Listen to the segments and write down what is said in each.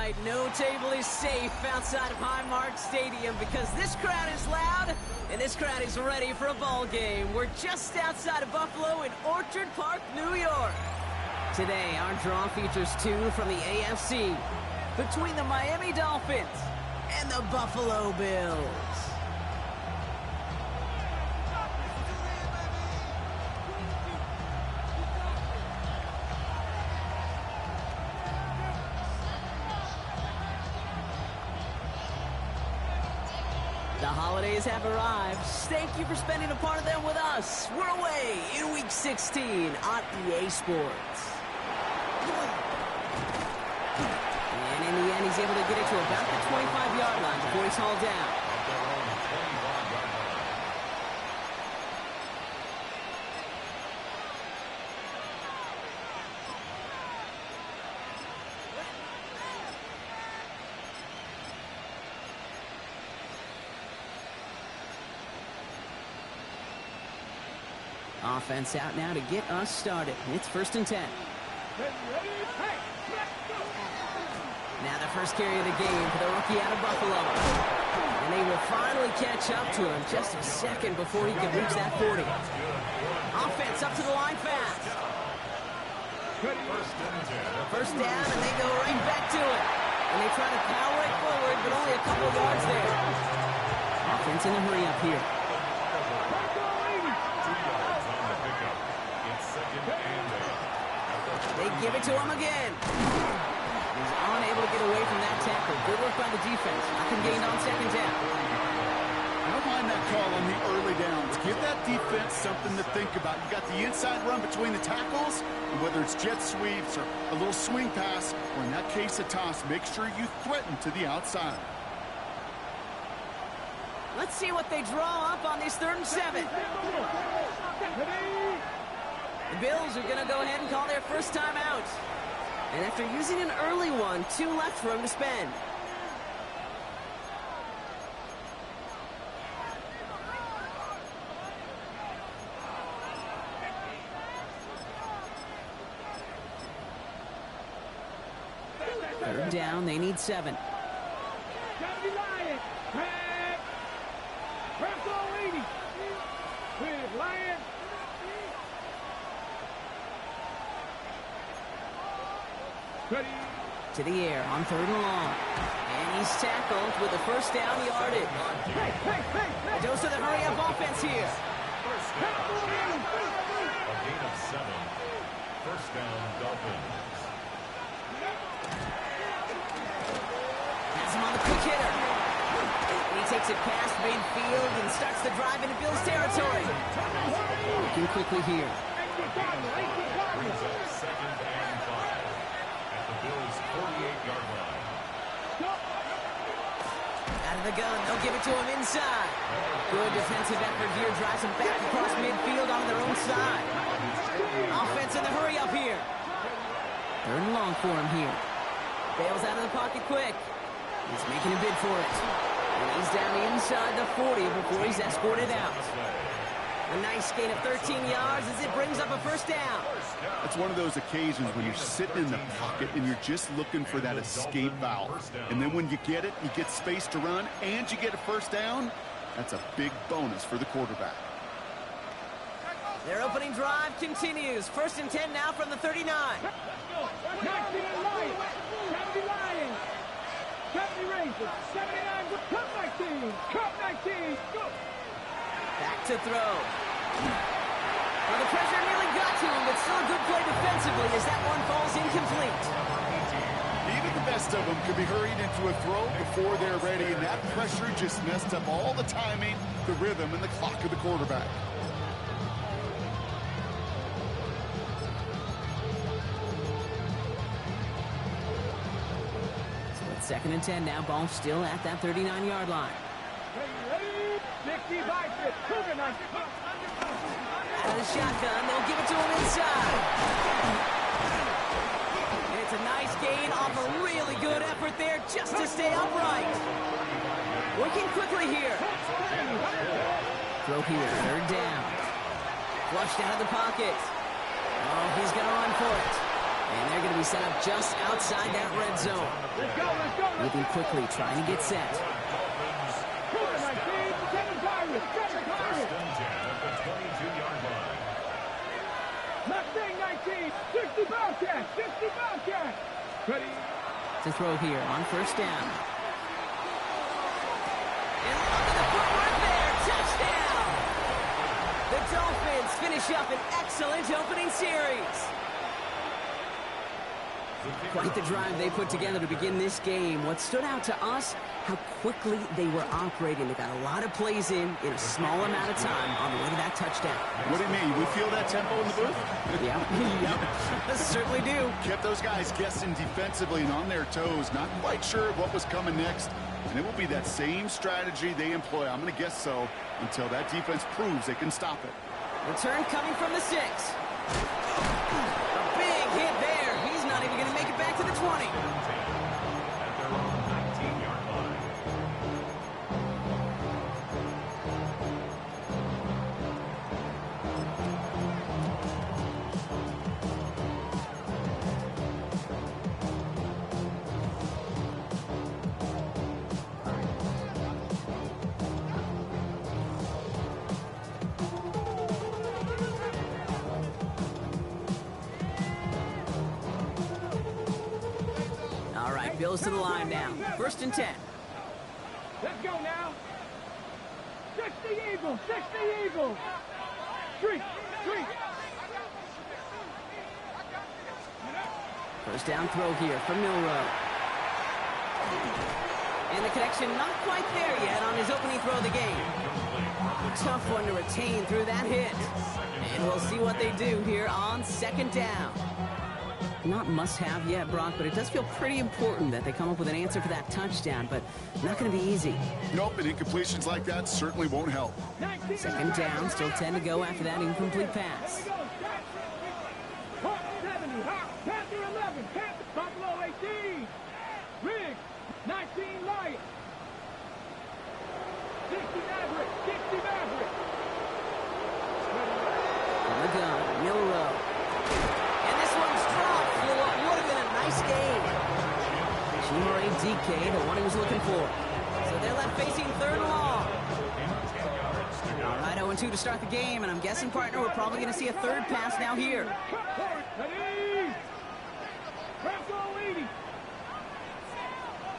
right, no table is safe outside of Highmark Stadium because this crowd is loud and this crowd is ready for a ball game. We're just outside of Buffalo in Orchard Park, New York. Today, our draw features two from the AFC between the Miami Dolphins and the Buffalo Bills. The holidays have arrived. Thank you for spending a part of them with us. We're away in Week 16 on EA Sports. And in the end, he's able to get it to about the 25-yard line before he's hauled down. Offense out now to get us started. It's 1st and 10. Now the first carry of the game for the rookie out of Buffalo. And they will finally catch up to him just a second before he can reach that 40. Offense up to the line fast. First down, and they go right back to it. And they try to power it forward, but only a couple yards there. Offense in a hurry up here. They give it to him again. He's unable to get away from that tackle. Good work by the defense. Nothing gained on 2nd down. I don't mind that call on the early downs. Give that defense something to think about. You got the inside run between the tackles, and whether it's jet sweeps or a little swing pass, or in that case a toss, make sure you threaten to the outside. Let's see what they draw up on this 3rd and 7. The Bills are going to go ahead and call their first time out. And after using an early one, 2 left for him to spend. Third down, they need 7. To the air on 3rd and long. And he's tackled with the first down yardage. It goes to the hurry-up offense here. A gain of 7. First down, Dolphins. Has him on the quick hitter. And he takes it past midfield and starts the drive into Bills territory. Looking quickly here. Brings up 2nd and 5. Bills 48-yard line. Out of the gun, they'll give it to him inside. Good defensive effort here, drives him back across midfield on their own side. Offense in the hurry up here. 3rd and long for him here. Bails out of the pocket quick. He's making a bid for it. And he's down inside the 40 before he's escorted out. A nice gain of 13 yards as it brings up a first down. It's one of those occasions when you're sitting in the pocket and you're just looking for that escape valve. And then when you get it, you get space to run, and you get a first down. That's a big bonus for the quarterback. Their opening drive continues. 1st and 10 now from the 39. Back to throw. Well, the pressure nearly got to him, but still a good play defensively as that one falls incomplete. Even the best of them could be hurried into a throw before they're ready, and that pressure just messed up all the timing, the rhythm, and the clock of the quarterback. So it's 2nd and 10 now. Ball still at that 39-yard line. Out of the shotgun, they'll give it to him inside. And it's a nice gain off a really good effort there just to stay upright. Working quickly here. Throw here, 3rd down. Flushed out of the pocket. Oh, he's going to run for it. And they're going to be set up just outside that red zone. Let's go, let's go. Moving quickly, trying to get set. Cougar 19, 7 Pirates, 7 Pirates. First and 10 at the 22-yard line. Mustang 19, 60 Bobcat, 60 Bobcat. Ready? To throw here on first down. And look at the footwork there. Touchdown! The Dolphins finish up an excellent opening series. Quite the drive they put together to begin this game. What stood out to us, how quickly they were operating. They got a lot of plays in a small amount of time on the way to that touchdown. What do you mean? We feel that tempo in the booth? Yeah, yep, certainly do. Kept those guys guessing defensively and on their toes, not quite sure what was coming next. And it will be that same strategy they employ, I'm going to guess so, until that defense proves they can stop it. Return coming from the 6. A big hit there. He's not even going to make it back to the 20. At their own 19-yard line. All right, Bills to the line now. First and 10. Let's go now. 60 Eagles, 60 Eagles. Street, street. First down throw here from Milrow. And the connection not quite there yet on his opening throw of the game. Tough one to retain through that hit. And we'll see what they do here on second down. Not must-have yet, Brock, but it does feel pretty important that they come up with an answer for that touchdown, but not going to be easy. Nope, and incompletions like that certainly won't help. Second down, still 10 to go after that incomplete pass. Hawk 70, Hawk, Panther 11, Panther, Buffalo 18. Riggs, 19 Lions. 60 Maverick, 60 Maverick. On the gun, Milrow. And this one's dropped for what would have been a nice game. Chimere DK, the one he was looking for. So they're left facing third and long. All right, 0-2 to start the game, and I'm guessing, partner, we're probably going to see a third pass now here. Ready? Bronco 80.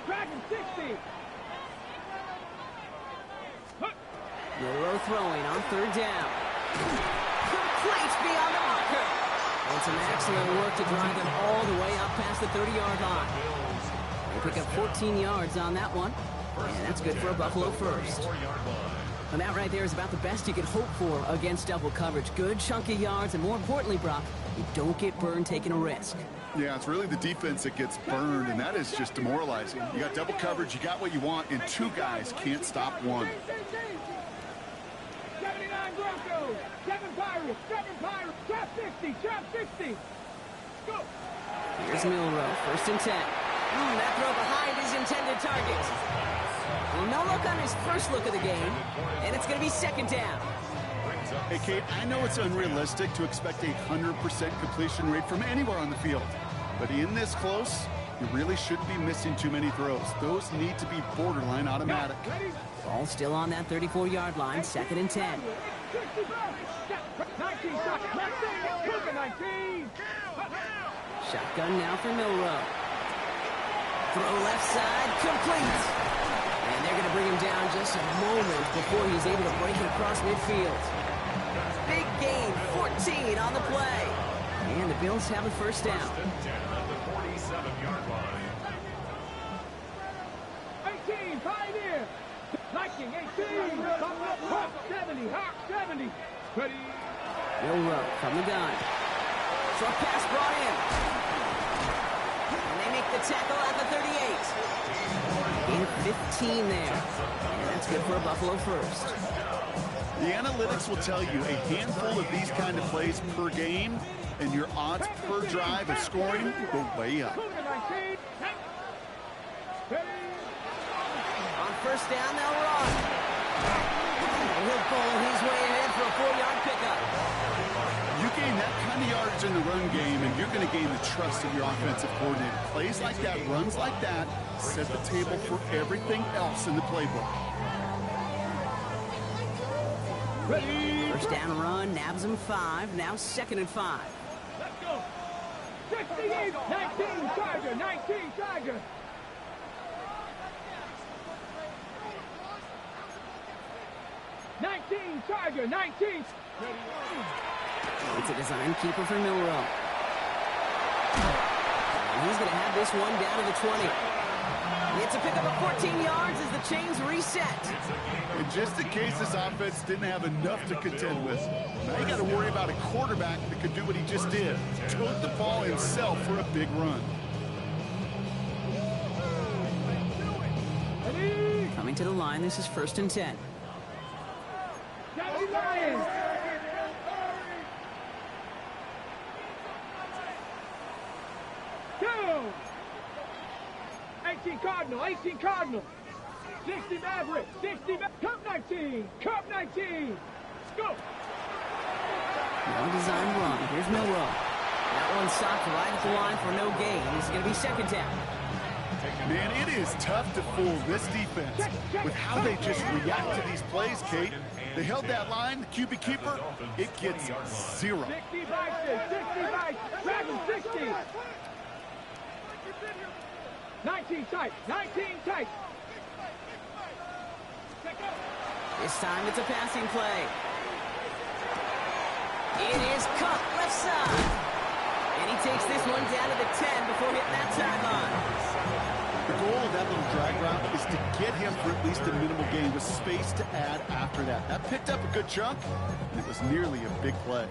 Dragon 60. Milrow throwing on third down. Complete beyond the marker. And some excellent work to drive them all the way up past the 30-yard line. They pick up 14 yards on that one, and that's good for a Buffalo first. And that right there is about the best you could hope for against double coverage. Good chunky yards, and more importantly, Brock, you don't get burned taking a risk. Yeah, it's really the defense that gets burned, and that is just demoralizing. You got double coverage, you got what you want, and two guys can't stop one. 79 Broncos, 7 Pirates, trap 60, trap 60. Go. Here's Milrow, first and 10. That throw behind his intended target. Well, no look on his first look of the game, and it's going to be second down. Hey, Kate, I know it's unrealistic to expect a 100% completion rate from anywhere on the field, but in this close, you really shouldn't be missing too many throws. Those need to be borderline automatic. Ball still on that 34-yard line, second and 10. 19, 19. Shotgun now for Milrow. Throw left side, complete. And they're going to bring him down just a moment before he's able to break it across midfield. Big gain, 14 on the play. And the Bills have a first down. First and 10 at the 47-yard line. 18, Pioneer. Viking, 18. Hawk 70, Hawk 70. Ready? Milrow from the gun. Short pass brought in. And they make the tackle at the 38. And 15 there. And that's good for a Buffalo first. The analytics will tell you a handful of these kind of plays per game, and your odds per drive of scoring go way up. On first down, they'll run. He'll pull his way ahead for a 4-yard pickup. You gain that kind of yardage in the run game, and you're going to gain the trust of your offensive coordinator. Plays like that, runs like that, set the table for everything else in the playbook. Ready. First down run, nabs him 5. Now 2nd and 5. Let's go. 68, 19, Tiger, 19, Tiger. Tiger, 19. It's a design keeper for Milrow. And he's going to have this one down to the 20. It's a pickup of 14 yards as the chains reset. And just in case this offense didn't have enough to contend with, now you got to worry about a quarterback that could do what he just did. Tote the ball himself for a big run. Coming to the line, this is 1st and 10. Lions. 2. 18 Cardinal, 18 Cardinal. 60 Maverick, 60 Cup 19, Cup 19. Let's go. No design run. Here's Milrow. That one stopped right at the line for no gain. This is going to be 2nd down. Man, it is tough to fool this defense with how they just react to these plays, Kate. They held that line, the QB keeper, it gets 0. 60 Bison, 60 Bison, Dragon 60. 19 tight, 19 tight. This time it's a passing play. It is cut left side. And he takes this one down to the 10 before hitting that sideline. The goal of that little drag route is to get him for at least a minimal gain with space to add after that. That picked up a good chunk, and it was nearly a big play.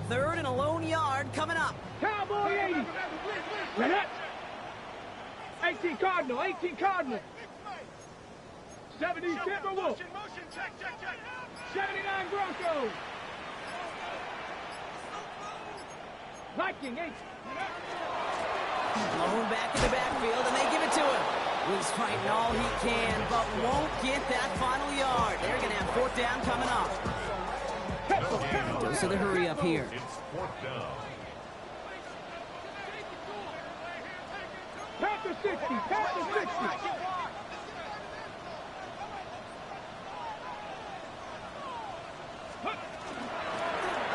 Third and a lone yard coming up. Cowboy 80. Ready? 18 Cardinal, 18 Cardinal. 70 Timberwolves. 79 Broncos. Viking 8. Blown back in the backfield, and they give it to him. He's fighting all he can, but won't get that final yard. They're going to have 4th down coming up. Dose of the hurry up here. It's 4th down. Panther 60, Panther 60.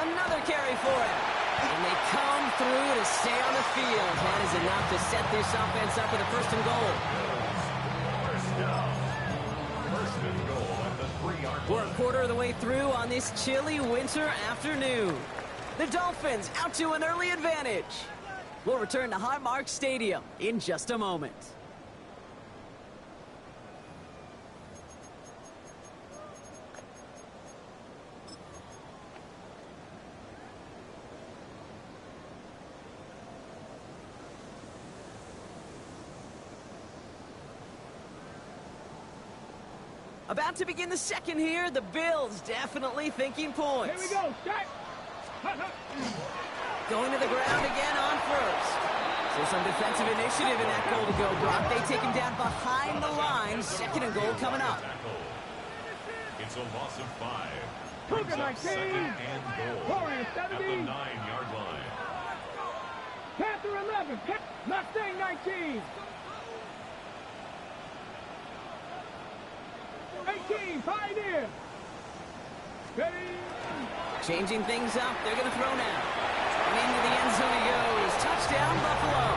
Another carry for him. And they come through to stay on the field. That is enough to set this offense up with a 1st and goal. 1st down. 1st and goal at the 3-yard line. We're a quarter of the way through on this chilly winter afternoon. The Dolphins out to an early advantage. We'll return to Highmark Stadium in just a moment. About to begin the 2nd here. The Bills definitely thinking points. Here we go, start. Going to the ground again on 1st. So some defensive initiative in that goal to go, Brock. They take him down behind the line. 2nd and goal coming up. It's a loss of 5. Cougar 19. 2nd and goal Warriors at the 70. 9-yard line. Panther 11. Mustang 19. 18, Pioneer. Ready. Changing things up. They're going to throw now. And into the end zone he goes. Touchdown, Buffalo.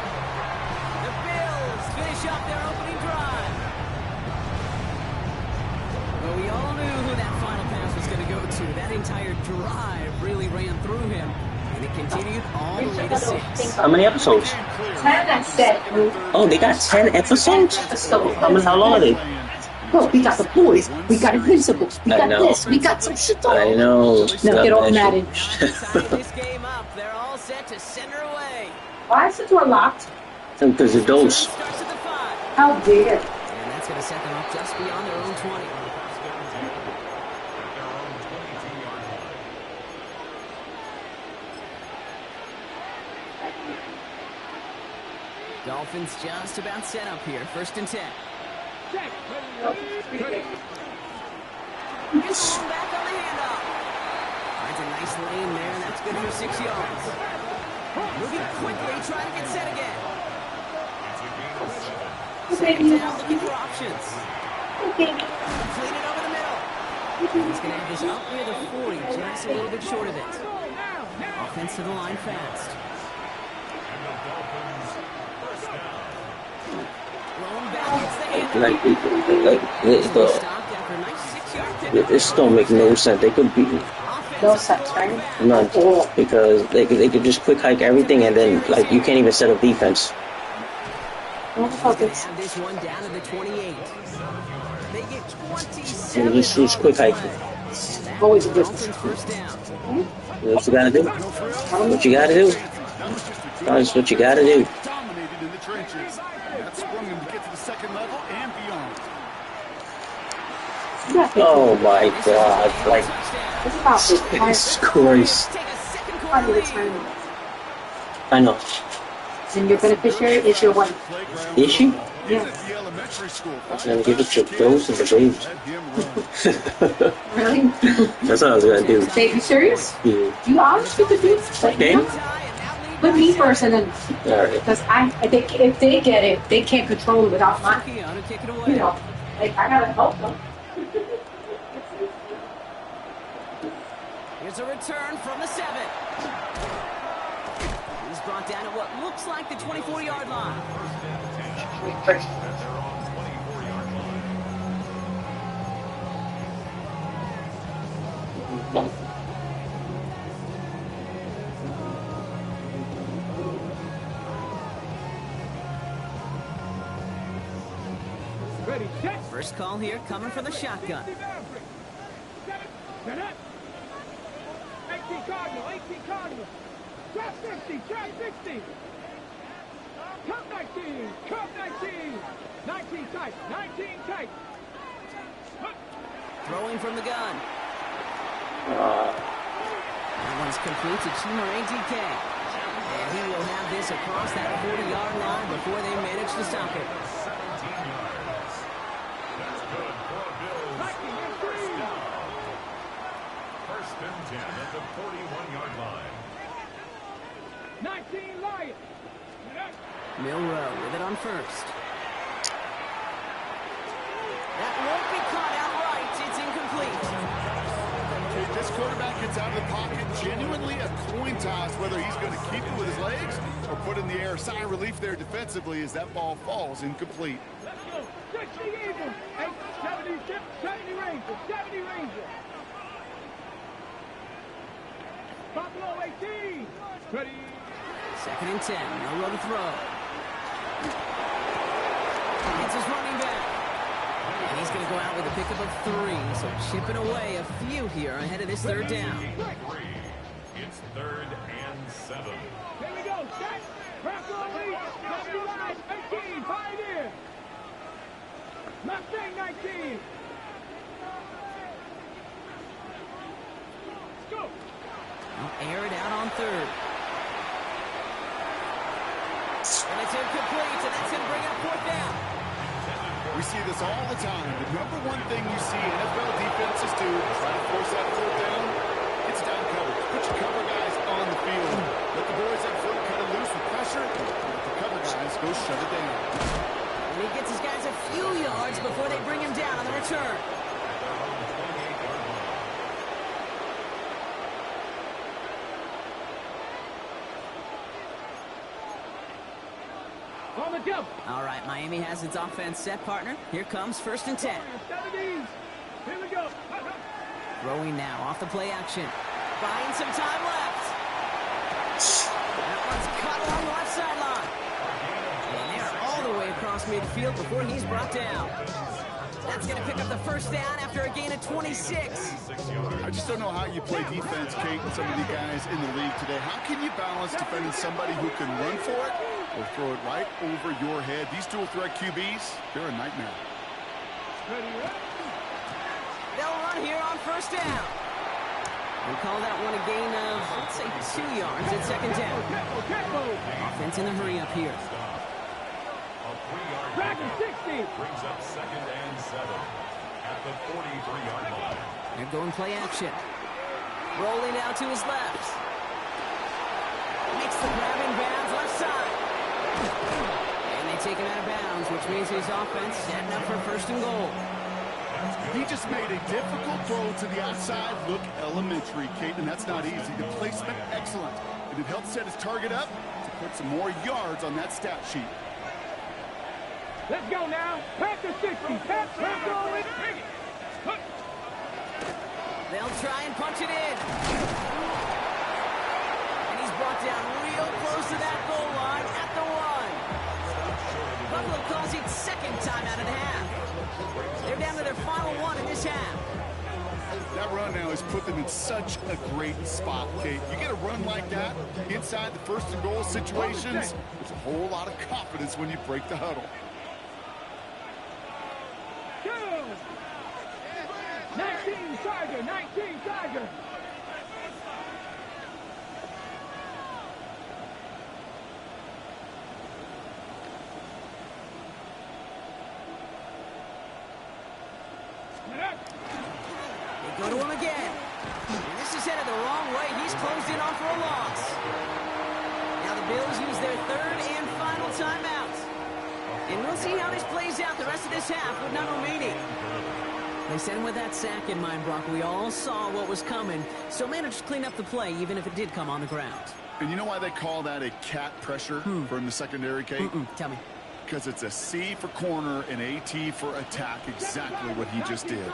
The Bills finish up their opening drive. Well, we all knew who that final pass was going to go to. That entire drive really ran through him. And it continued all the way to 6. How many episodes? 10, I said. Oh, they got 10 episodes? How long are they? Bro, we got the boys. We got Invincibles. We got this. We got some shit on. I know. Now get off Madden. This game up. They're all set to send her away. Why is the door locked? Because of those. Starts at the 5. How dare. And that's going to set them up just beyond their own 20. Dolphins just about set up here. 1st and 10. Check. Just going back on the handoff. Finds a nice lane there, and that's good for 6 yards. Moving quickly, trying to get set again. Second down, looking for options. Completed over the middle. He's going to have this up near the 40, just a little bit short of it. Offense to the line fast. Rolling back, gets the handoff. Stopped after a nice 6-yard pickup. This don't make no sense. They could be No sense, right? none because they could just quick hike everything and then like you can't even set up defense. What the fuck Gonna is... have this one down to the 28. They get 27. You just quick hike. Always a good... Dolphins 1st down. What you gotta do? What you gotta do? That's what you gotta do. Dominated in the trenches. That sprung him to get to the 2nd level and beyond. Oh my God! Like It's about this. Jesus Christ! Take a second Part quarter of the lead. time. I know. And your beneficiary is your wife. Is she? Yeah. The elementary school. I was gonna give it to those and the babes. Let him run. Really? That's what I was gonna do. Babe, you serious? Yeah. You honest with the dudes? Like, Okay. you know? Put me first and then... All right. Because if they get it, they can't control it without my... Keanu, kick it You away. know, like, I gotta help them. Here's a return from the 7. He's brought down at what looks like the 24-yard line. Ready, set. First call here coming from the shotgun. 18 Cardinal, 18 Cardinal. Trap 60, trap 60. Cup 19, cup 19. 19 tight, 19 tight. Throwing from the gun. That one's complete to Chimere DK. And he will have this across that 40-yard line before they manage to stop it. Lightning and three. 1st and 10 at the 41-yard line. 19 Lion. Milrow with it on 1st. That won't be caught outright. It's incomplete. If this quarterback gets out of the pocket, genuinely a coin toss whether he's going to keep it with his legs or put in the air. Sigh of relief there defensively as that ball falls incomplete. Let's go. 60 Eagles. 70 Ranger. 70 Ranger. Buffalo 18. Ready. 2nd and 10. Milrow to throw. It's his running back. And he's going to go out with a pickup of 3. So chipping away a few here ahead of this 3rd down. It's 3rd and 7. Here we go. Set. Buffalo 8. 79. 18. Pioneer. Mustang 19. Let's go. I'll air it out on 3rd. And it's incomplete, and that's going to bring up 4th down. We see this all the time. The number one thing you see NFL defenses do is try to force that 4th down. It's down coverage. Put your cover guys on the field. Let the boys up front cut it loose with pressure. Let the cover guys go shut it down. And he gets his guys a few yards before they bring him down on the return. On the jump. All right, Miami has its offense set, partner. Here comes 1st and 10. 70s. Here we go. Throwing now off the play action. Buying some time left. That one's cut along the left sideline. And they're all the way across midfield before he's brought down. That's going to pick up the 1st down after a gain of 26. I just don't know how you play defense, Kate, and some of the guys in the league today. How can you balance defending somebody who can run for it or throw it right over your head? These dual threat QBs, they're a nightmare. They'll run here on 1st down. We'll call that one a gain of, let's say, 2 yards at 2nd down. Offense in the hurry up here. Second 60. Brings up 2nd and 7 at the 43-yard line. They're going play action. Rolling out to his left. Makes the grab in bounds, left side. And they take him out of bounds, which means his offense setting up for 1st and goal. He just made a difficult throw to the outside. Look elementary, Kate, and that's not easy. The placement, excellent. And it helped set his target up to put some more yards on that stat sheet. Let's go now. Pack the 60. Pack go in. They'll try and punch it in. And he's brought down real close to that goal line at the 1. Buffalo calls it 2nd timeout and a half. They're down to their final 1 in this half. That run now has put them in such a great spot, Kate. You get a run like that inside the 1st and goal situations, there's a whole lot of confidence when you break the huddle. 19 Tiger, 19 Tiger. They go to him again. And this is headed the wrong way. He's closed in on for a loss. Now the Bills use their 3rd and final timeout. And we'll see how this plays out the rest of this half with none remaining. They sent him with that sack in mind, Brock. We all saw what was coming, so managed to clean up the play, even if it did come on the ground. And you know why they call that a cat pressure from the secondary, Kate? Tell me. Because it's a C for corner and a T for attack, exactly what he just did. And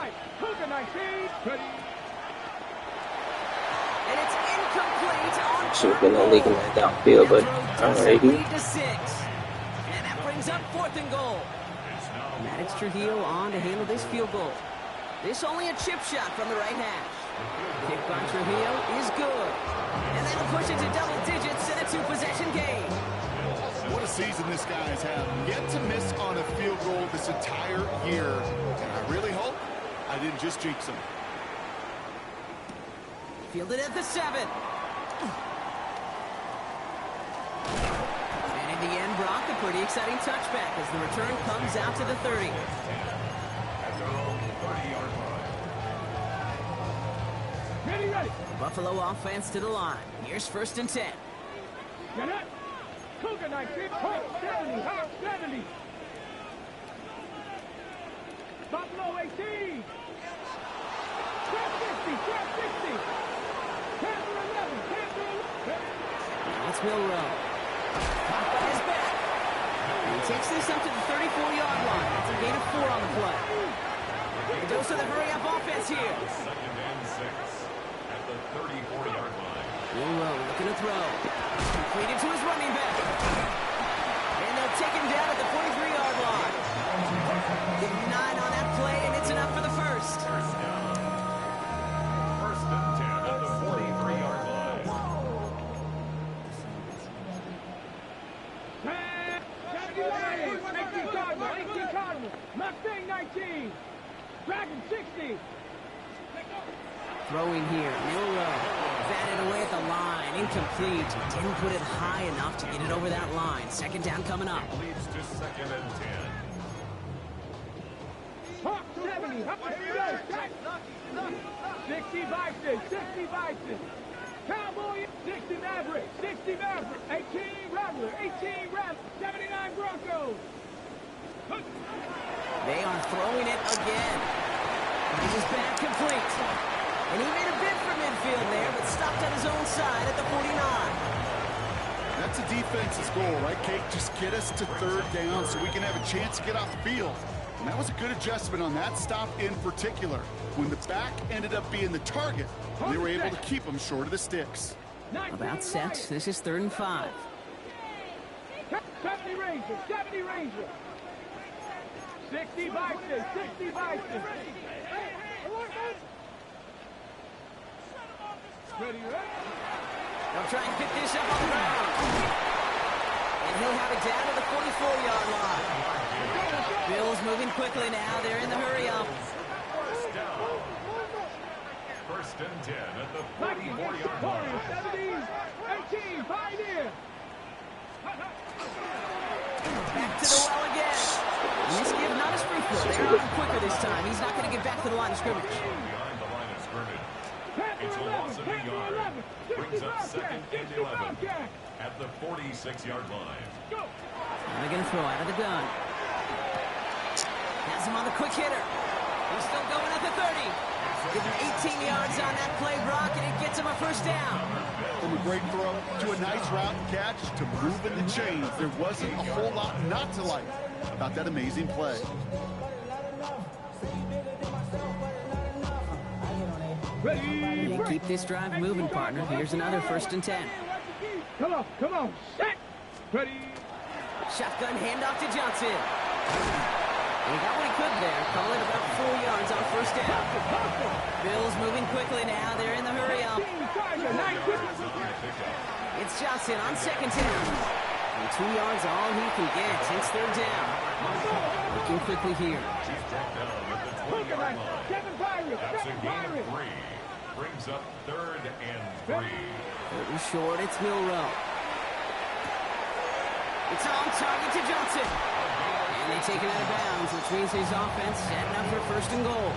it's incomplete on Should have been illegal in downfield, but alrighty. And that brings up 4th and goal. Maddox Trujillo on to handle this field goal. This only a chip shot from the right hash. Kick by Trujillo is good. And that'll push it to double digits in a 2-possession game. What a season this guy has had. Yet to miss on a field goal this entire year. And I really hope I didn't just jinx him. Fielded at the 7. And in the end, Brock, a pretty exciting touchback as the return comes out to the 30. At their own 30-yard line. Ready. Buffalo offense to the line. Here's 1st and 10. Get it. Cougar 19. Hawk 70. Hawk 70. Buffalo 18. Trap 60. Trap 60. Panther 11. Panther 11. Now it's Milrow. Caught by his back. And he takes this up to the 34-yard line. That's a gain of 4 on the play. The dose of the hurry-up offense here. 2nd and 6 at the 34-yard line. Milrow looking to throw. Completed to his running back. And they'll take him down at the 43-yard line. Get 9 on that play, and it's enough for the 1st. 1st and 10 at the 43-yard line. Mustang 19. Dragon 60. Throwing here. Milrow batted away at the line. Incomplete. Didn't put it high enough to get it over that line. 2nd down coming up. Leads to 2nd and 10. Hawk 70. 60 Bison. 60 Bison. Cowboy 60 Maverick. 60 Maverick. 18 Rattler. 18 Rattler. 79 Broncos. They are throwing it again. This is back complete. And he made a bid for midfield there, but stopped on his own side at the 49. That's a defense's goal, right, Kate? Just get us to 3rd down so we can have a chance to get off the field. And that was a good adjustment on that stop in particular, when the back ended up being the target, and they were able to keep them short of the sticks. About set. This is 3rd and 5. 70 Ranger. 70 Ranger. 60 Bison. 60 Bison. Ready, They'll try and pick this up on the ground. And he'll have it down to the 44-yard line. Bills moving quickly now. They're in the hurry-up. 1st and 10 at the 44-yard line. 18, Pioneer. Back to the well again. Misgive not as fruitful. They're on quicker this time. He's not going to get back to the line of scrimmage. Behind the line of scrimmage. It's a loss of a yard. Brings up 2nd and 11 at the 46-yard line. And they're going to throw out of the gun. Has him on the quick hitter. He's still going at the 30. Give him 18 yards on that play, Brock, and it gets him a first down. From a great throw to a nice route catch to moving the chains, there wasn't a whole lot not to like about that amazing play. Ready, keep this drive moving, partner. Here's another 1st and 10. Come on, set. Ready. Shotgun handoff to Johnson. He got what he could there. Call it about 4 yards on 1st down. Bills moving quickly now. They're in the hurry up. It's Johnson on 2nd down. And 2 yards all he can get. It's 3rd down. Looking quickly here. He's brought down at the 20-yard line. That's a gain of 3. Brings up 3rd and 3. 3rd and short. It's Milrow. It's on target to Johnson. And they take it out of bounds, which means his offense setting up for 1st and goal.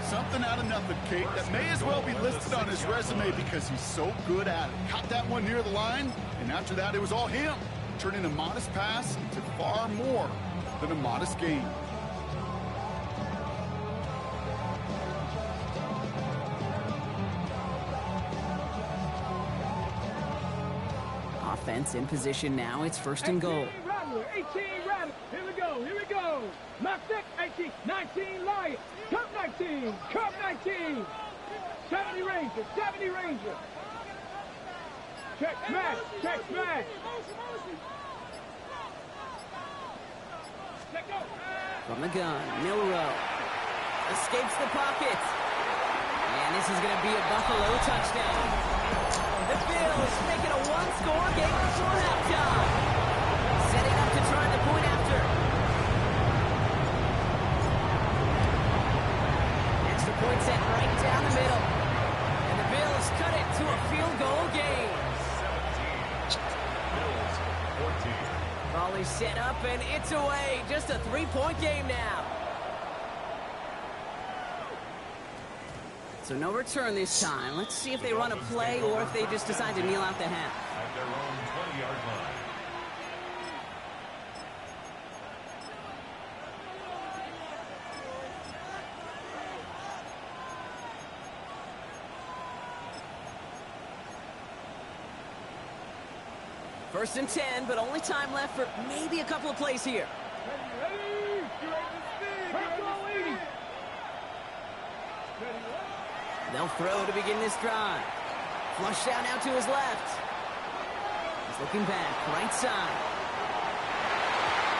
Something out of nothing, Kate, that may as well be listed on his resume because he's so good at it. Caught that one near the line, and after that, it was all him, turning a modest pass into far more than a modest gain. Offense in position now. It's 1st and goal. 18 Rattler. Here we go. Knock that 18, 19 Lion. Cup 19. 70 Ranger. Check smash. From the gun, Milrow escapes the pocket. And this is going to be a Buffalo touchdown. The Bills making a one-score game before halftime. Setting up to try the point after. Extra point set right down the middle. And the Bills cut it to a field goal game. 17. Bills 14. Ball is set up and it's away. Just a 3-point game now. So no return this time. Let's see if they run a play or if they just decide to kneel out the half. At their own 20-yard line. First and 10, but only time left for maybe a couple of plays here. They'll throw to begin this drive. Flush down now to his left. He's looking back, right side.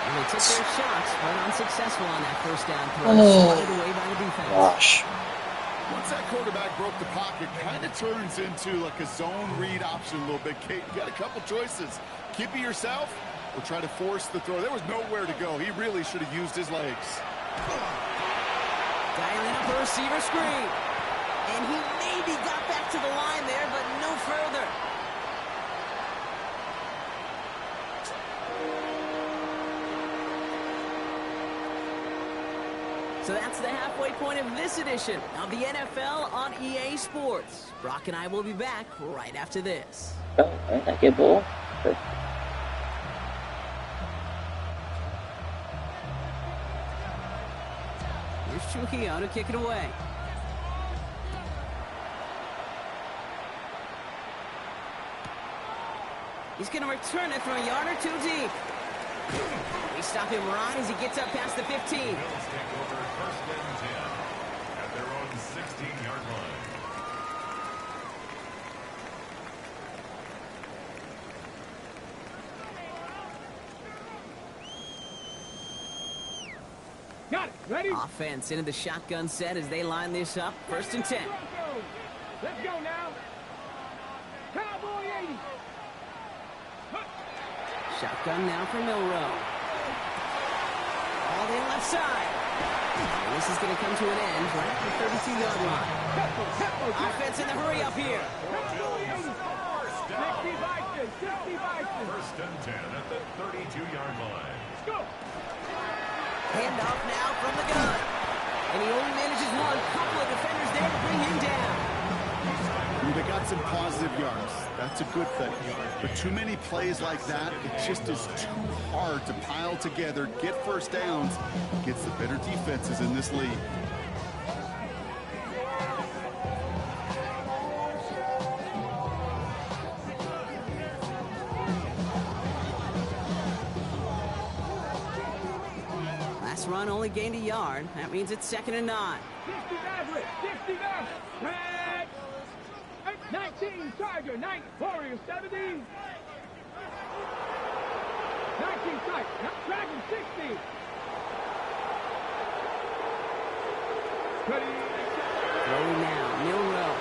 And they took their shots, but unsuccessful on that 1st down throw. Swatted away by the defense. Gosh. Once that quarterback broke the pocket, kind of turns into like a zone read option a little bit. Kate, you got a couple choices. Keep it yourself or try to force the throw. There was nowhere to go. He really should have used his legs. Dialing up a receiver screen. And he maybe got back to the line there, but no further. So that's the halfway point of this edition of the NFL on EA Sports. Brock and I will be back right after this. Oh, thank you, ball. Here's Trujillo to kick it away. He's going to return it from a yard or 2 deep. They stop him right as he gets up past the 15. Bills take over 1st and 10 at their own 16-yard line. Got it. Ready? Offense into the shotgun set as they line this up. 1st and 10. Let's go now. Cowboy 80. Shotgun now for Milrow. All in left side. And this is going to come to an end right at the 32-yard line. Offense in the hurry up here. 60 Vikings. 1st and 10 at the 32-yard line. Let's go. Handoff now from the gun. And he only manages one. Couple of defenders there to bring him down. They got some positive yards. That's a good thing. But too many plays like that, it just is too hard to pile together, get first downs, gets the better defenses in this league. Last run only gained a yard. That means it's 2nd and 9. 60 Maverick, 60 Maverick, red. 19 Tiger, 9 Warrior, 70. 19 Tiger, Dragon, 60. Ready. Throwing now, Milrow.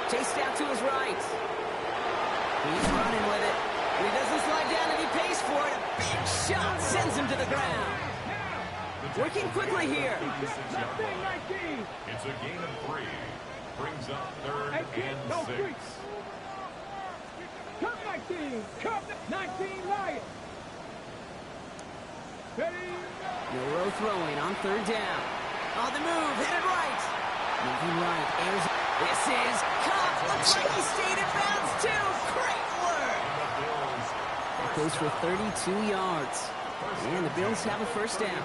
Chased out to his right. He's running with it. He doesn't slide down and he pays for it. A big shot sends him to the ground. Working quickly here. It's a gain of 3. Brings up 3rd and 6. Cup 19. Cup 19 Lions. Ready. Milrow throwing on 3rd down. On the move, headed right. Moving right. Airs. This is caught. Looks like he stayed in bounds too. Great work. That goes for 32 yards. And the Bills have a first down.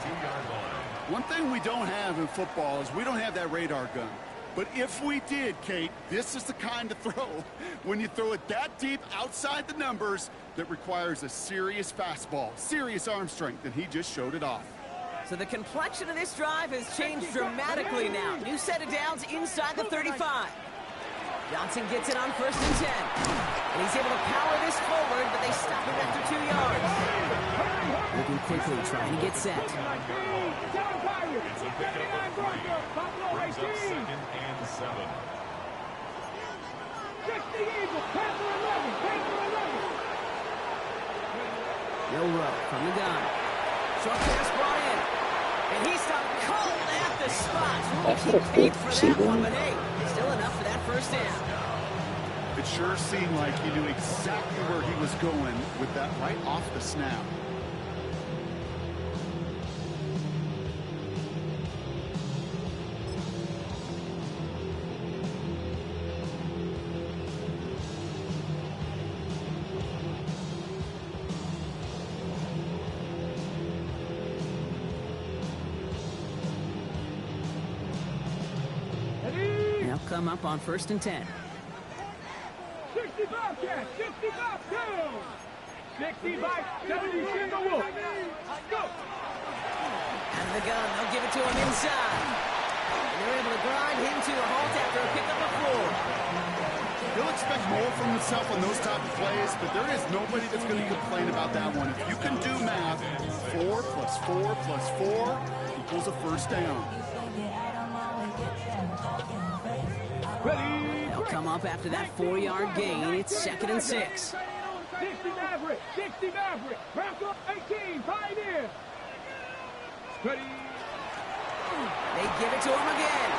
One thing we don't have in football is we don't have that radar gun. But if we did, Kate, this is the kind of throw, when you throw it that deep outside the numbers, that requires a serious fastball, serious arm strength, and he just showed it off. So the complexion of this drive has changed dramatically now. New set of downs inside the 35. Johnson gets it on 1st and 10. And he's able to power this forward, but they stop him after 2 yards. Moving quickly, trying to get set. It's a pickup of 3. Brings up 2nd and 7. 60 Eagles, Panther 11, Panther 11. Milrow from the gun. Short pass brought in. And he stopped cold at the spot. He paid for that one, but hey, still enough for that first down. It sure seemed like he knew exactly where he was going with that right off the snap. Come up on 1st and 10. 60 Bobcat, 60 Bobcat. 60 by 70 single wolf. Go. Out of the gun, they'll give it to him inside. And they're able to grind him to a halt after a pickup of 4. He'll expect more from himself on those type of plays, but there is nobody that's going to complain about that one. If you can do math, 4 plus 4 plus 4 equals a first down. They'll come up after that 4-yard gain. It's 2nd and 6. 60 Maverick, 60 Maverick. Bronco 18, Pioneer. Ready. They give it to him again.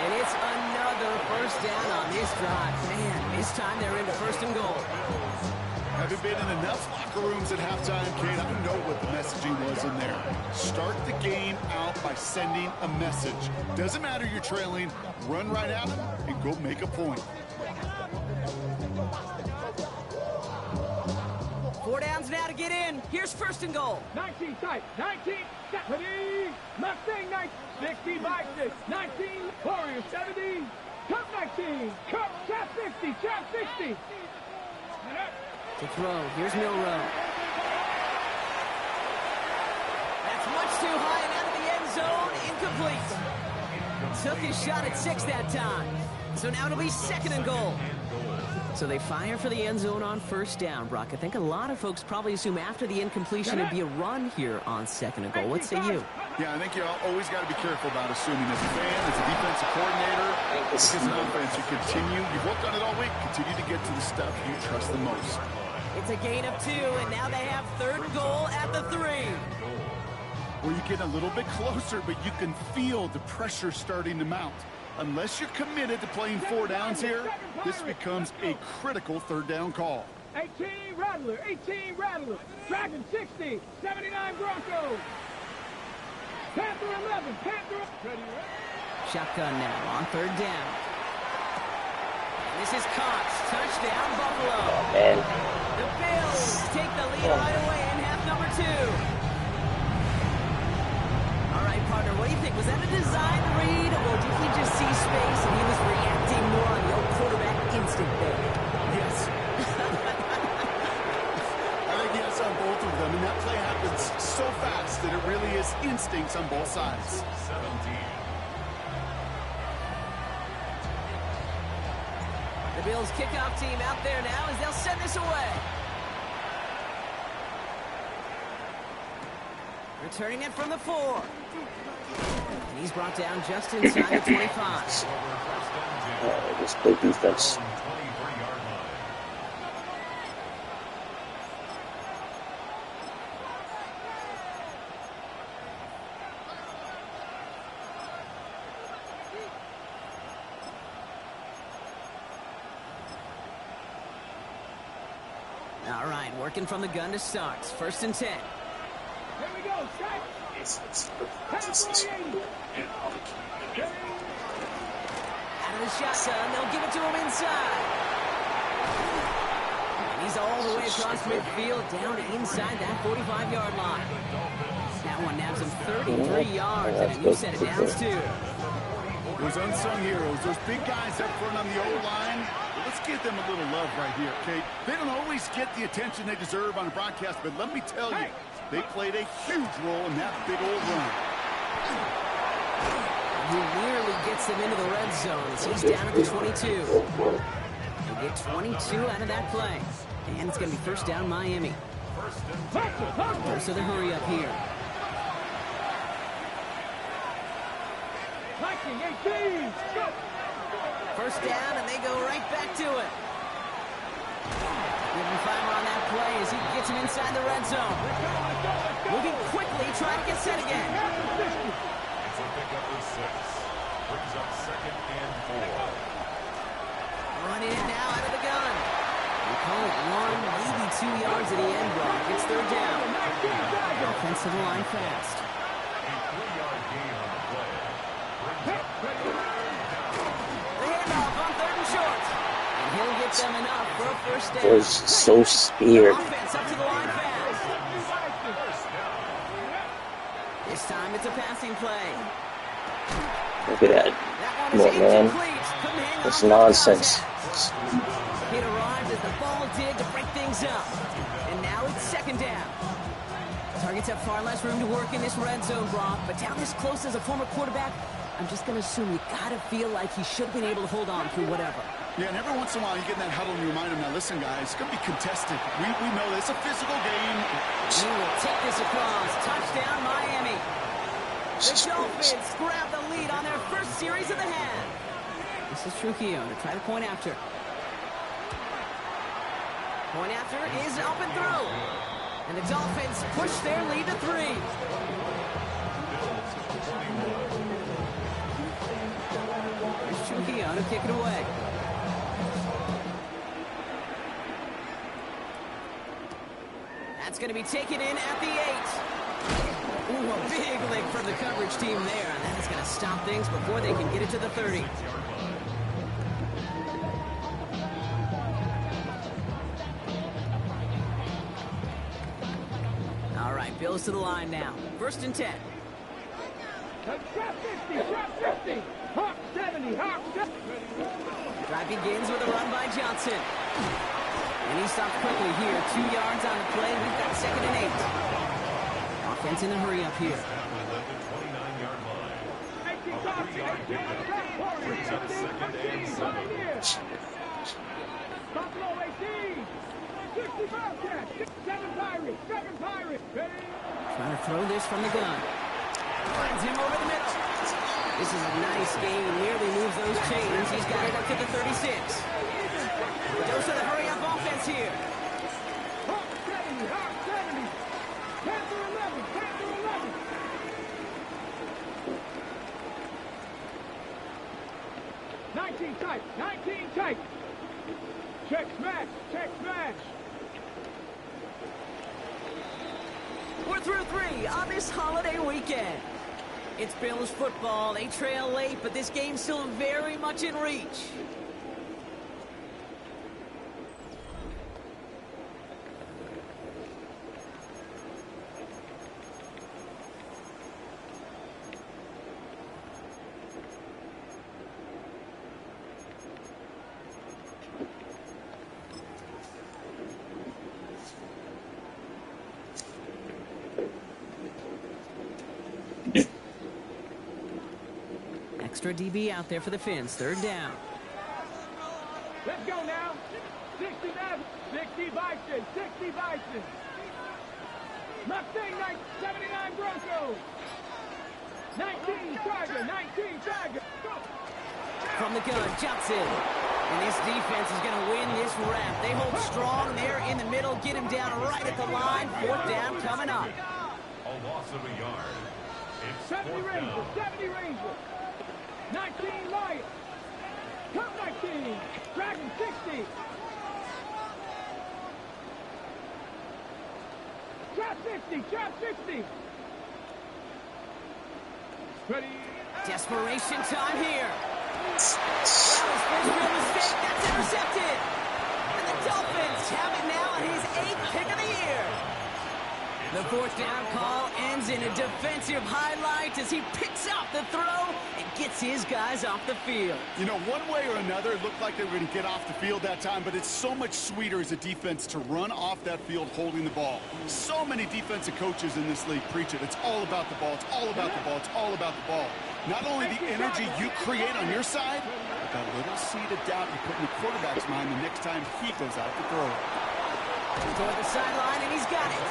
And it's another first down on this drive. Man, this time they're into 1st and goal. Having been in enough locker rooms at halftime, Kate, I know what the messaging was in there. Start the game out by sending a message. Doesn't matter you're trailing, run right at them and go make a point. 4 downs now to get in. Here's 1st and goal. 19 tight, 19, set, ready. Mustang 9, 60 by 6, 19, Warrior 70, Cup 19, Cup, Chap 60, Chap 60. To throw, here's Milrow. That's much too high and out of the end zone, incomplete. Took his shot at 6 that time. So now it'll be 2nd and goal. So they fire for the end zone on 1st down, Brock. I think a lot of folks probably assume after the incompletion it'd be a run here on 2nd and goal. What say you? Yeah, I think you always got to be careful about assuming as a fan, as a defensive coordinator, as an offense, you've worked on it all week, continue to get to the stuff you trust the most. It's a gain of 2, and now they have 3rd and goal at the 3. Well, you get a little bit closer, but you can feel the pressure starting to mount. Unless you're committed to playing 4 downs here, this becomes a critical 3rd down call. 18 Rattler, 18 Rattler. Dragon 60, 79 Broncos. Panther 11. Panther. Ready. Shotgun now on third down. This is caught. Touchdown, Buffalo. Oh, man. The Bills take the lead right away in half number 2. All right, partner, what do you think? Was that a design read, or did he just see space and he was reacting more on the old quarterback instinct there? Yes. I think yes on both of them, and that play happens so fast that it really is instincts on both sides. 17. The Bills kickoff team out there now as they'll send this away. Returning it from the 4. And he's brought down just inside the 25. Just play defense. All right, working from the gun to start. 1st and 10. Here we go. Set. Out of the shotgun, they'll give it to him inside. And he's all the way across midfield, down to inside that 45-yard line. That one nabs him 33 yards, and a new set of downs, too. Those unsung heroes, those big guys up front on the O-line, let's give them a little love right here, okay? They don't always get the attention they deserve on a broadcast, but let me tell you, they played a huge role in that big old run. He nearly gets them into the red zone as he's down at the 22. He'll get 22 out of that play. And it's going to be 1st down Miami. First of the hurry up here. 18. Go. 1st down, and they go right back to it. Give him 5 on that play as he gets him inside the red zone. Moving quickly, trying to get set again. It's a pickup of 6. Brings up 2nd and 4. Running it now out of the gun. We call it 1, maybe 2 yards at the end block. It's 3rd down. Offense to the line fast. A 3-yard gain on the play. The handoff on 3rd and short. And he'll get them enough for a 1st down. Was so scared. Offense up to the line fast. This time it's a passing play. Look at that. That Come one on, is man. incomplete. Couldn't hang That's on to the nonsense. contact. It arrived as the ball did to break things up. And now it's 2nd down. Targets have far less room to work in this red zone, Brock. But down this close as a former quarterback, I'm just going to assume you got to feel like he should have been able to hold on through whatever. Yeah, and every once in a while you get in that huddle and you remind them, now listen, guys, it's going to be contested. We know this. It's a physical game. He will take this across. Touchdown, Miami. The Dolphins grab the lead on their first series of the half. This is Trujillo to try to point after. Point after is up and through. And the Dolphins push their lead to 3. Here's Trujillo to kick it away. That's going to be taken in at the 8. Ooh, a big lick from the coverage team there. And that is going to stop things before they can get it to the 30. All right, Bills to the line now. 1st and 10. Drop 50, drop 50. Hawk 70, Hawk 70. Drive begins with a run by Johnson. And he stopped quickly here. 2 yards on the play. We've got 2nd and 8. Offense in a hurry up here. Buffalo 18. 65 catch. 7 Pirates. 7 Pirates. Trying to throw this from the gun. Finds him over the middle. This is a nice game. Nearly moves those chains. He's got it up to the 36. Dose of the hurry-up offense here. Hawk 70, Hawk 70. Panther 11, Panther 11. Tight, 19 tight. Check smash, check smash. We're through 3 on this holiday weekend. It's Bills football. They trail late, but this game's still very much in reach. Extra DB out there for the Finns. Third down. Let's go now. 60 Bison. 60 Bison. Mustang 79 Broncos. 19 Tiger. 19 Tiger. Go. From the gun, Johnson. And this defense is going to win this rep. They hold strong there in the middle. Get him down right at the line. Fourth down coming up. A loss of a yard. It's 70 fourth Rangers. down. 70 Rangers. 19 Lions. Cup 19. Dragon 60. Trap 60. Trap 60. Ready. Desperation time here. That was first real mistake. That's intercepted. And the Dolphins have it now on his 8th pick of the year. The fourth down call ends in a defensive highlight as he picks out the throw and gets his guys off the field. You know, one way or another, it looked like they were going to get off the field that time, but it's so much sweeter as a defense to run off that field holding the ball. So many defensive coaches in this league preach it. It's all about the ball. It's all about the ball. It's all about the ball. Not only the energy you create on your side, but that little seed of doubt you put in the quarterback's mind the next time he goes out to throw it. Toward the sideline, and he's got it.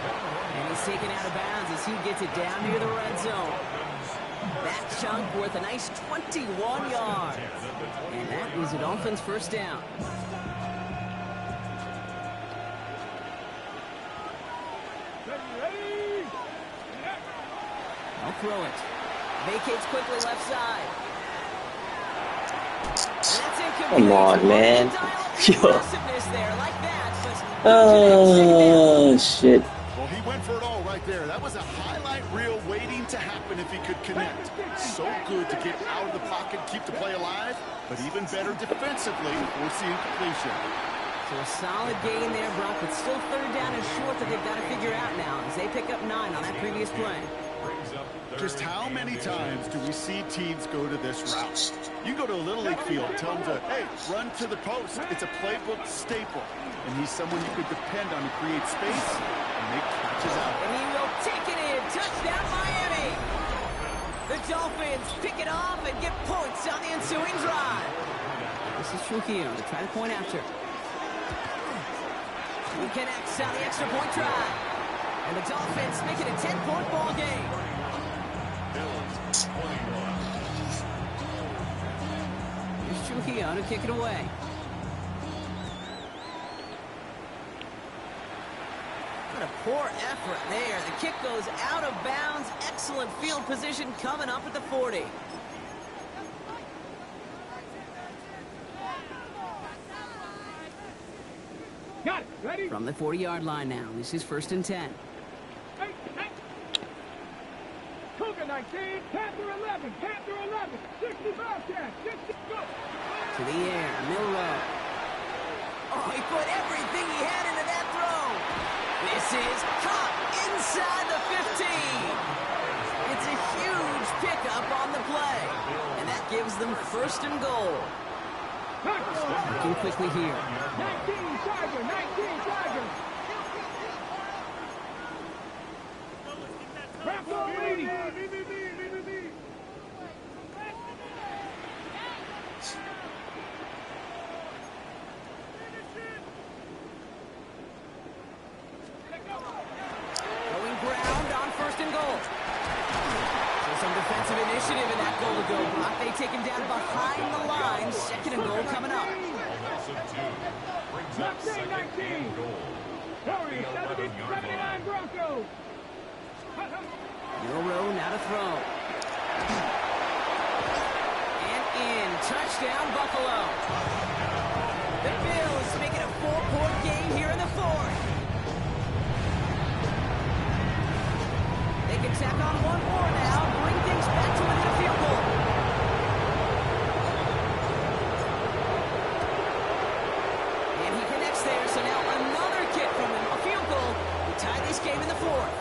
And he's taken out of bounds as he gets it down near the red zone. That chunk worth a nice 21 yards. And that is the Dolphins' first down. I'll throw it. Vacates quickly left side. Come on, man. Yo. There like that, Oh, shit. Well, he went for it all right there. That was a highlight reel waiting to happen if he could connect. So good to get out of the pocket, keep the play alive, but even better defensively, forcing incompletion. So a solid gain there, Brock, but still third down and short that they've got to figure out now as they pick up 9 on that previous play. Just how many times do we see teams go to this route? You go to a Little League field, tell them to, hey, run to the post. It's a playbook staple. And he's someone you could depend on to create space and make catches out. And he will take it in. Touchdown, Miami. The Dolphins pick it off and get points on the ensuing drive. This is Trujillo to try to point after. He connects on the extra point try. And the Dolphins make it a 10-point ball game. Here's Trujillo to kick it away. What a poor effort there. The kick goes out of bounds. Excellent field position coming up at the 40. Got it. Ready? From the 40-yard line now. This is 1st and 10. Hey. Cougar 19, Panther 11, Panther 11, 60 Bobcat, 60, go. To the air, Milrow. Oh, he put everything he had into that throw. This is caught inside the 15. It's a huge pickup on the play. And that gives them 1st and goal. Looking quickly here. 19 Tiger, 19 Tiger. Bronco leading. Going ground on 1st and goal. So some defensive initiative in that goal to go, Brock. They take him down behind the line. 2nd and goal coming up. Mustang 19. Tourney 79 Broncos. Milrow now to throw. And in. Touchdown, Buffalo. The Bills make it a 4-point game here in the 4th. They can tack on one more now. Bring down within a field goal. And he connects there, so now another kick from him, a field goal. We tie this game in the fourth.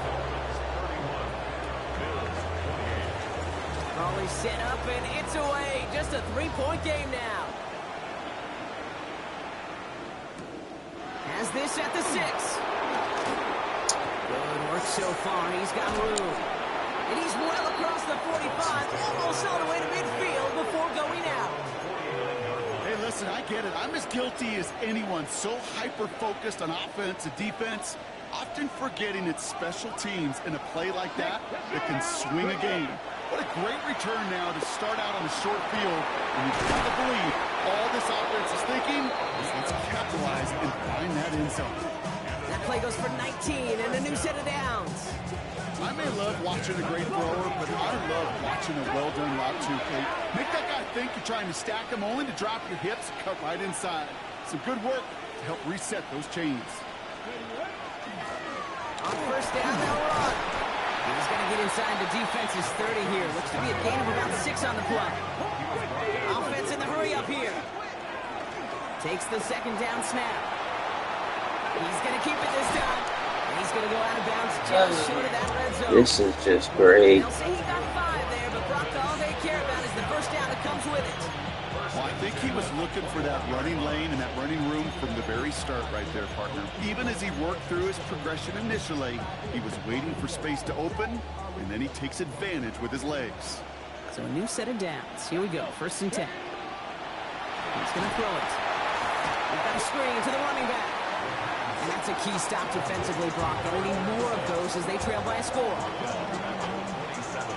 Raleigh set up, and it's away. Just a 3-point game now. Has this at the 6. Good work so far. He's got room. And he's well across the 45, almost all the way to midfield before going out. Hey, listen, I get it. I'm as guilty as anyone. So hyper-focused on offense and defense, often forgetting it's special teams in a play like that can swing a game. What a great return now to start out on a short field. And you've got to believe all this offense is thinking is let's capitalize and find that end zone. That play goes for 19 and a new set of downs. I may love watching a great thrower, but I love watching a well-done route too, Kate. Make that guy think you're trying to stack him only to drop your hips and cut right inside. Some good work to help reset those chains. On first down, they'll run. He's going to get inside the defense's 30 here. Looks to be a gain of about 6 on the play. Offense in the hurry up here. Takes the second down snap. He's going to keep it this time. And he's going to go out of bounds just short of that red zone. This is just great. They'll say he got 5 there, but Brock, all they care about is the first down that comes with it. Well, I think he was looking for that running lane and that running room from the very start right there, partner. Even as he worked through his progression initially, he was waiting for space to open, and then he takes advantage with his legs. So a new set of downs. Here we go, 1st and 10. He's going to throw it. We've got a screen to the running back. And that's a key stop defensively, Brock. They'll need more of those as they trail by a score.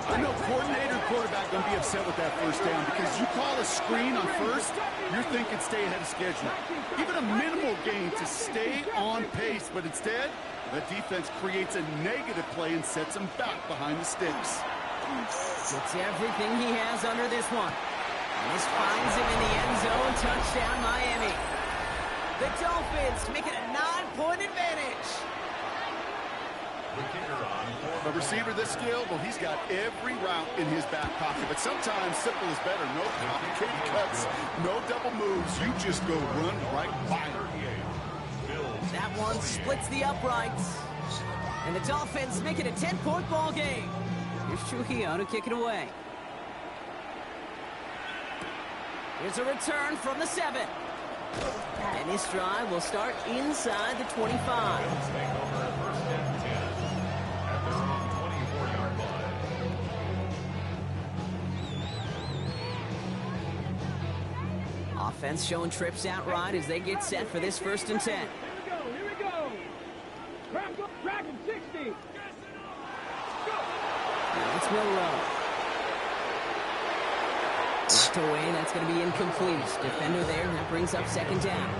I know coordinator and quarterback going to be upset with that first down because you call a screen on first, you're thinking stay ahead of schedule. Even a minimal gain to stay on pace, but instead, that defense creates a negative play and sets him back behind the sticks. Gets everything he has under this one. And this finds him in the end zone. Touchdown, Miami. The Dolphins make it a 9-point advantage. A receiver this skilled, well, he's got every route in his back pocket. But sometimes simple is better. No complicated cuts, no double moves. You just go run right by him. That one splits the uprights. And the Dolphins make it a 10-point ball game. Here's Trujillo to kick it away. Here's a return from the 7. And this drive will start inside the 25. Offense showing trips out right as they get set for this 1st and 10. Here we go. Dragon 60. Now it's Milrow. Knocked away, that's going to be incomplete. Defender there, that brings up 2nd down.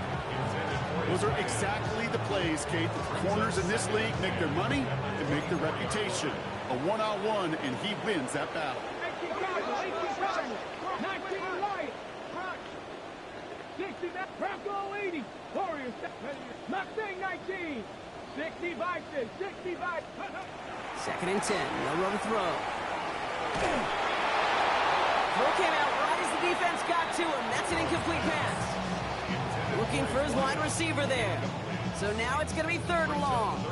Those are exactly the plays, Kate, that the corners in this league make their money and make their reputation. A one-on-one, and he wins that battle. 19 Lions. 60 Bronco 80. Warriors. Mustang 19. 60 Vikings. 60 Vikings. 2nd and 10. Milrow to throw. Throw came out right as the defense got to him. That's an incomplete pass. Looking for his wide receiver there. So now it's going to be 3rd and long.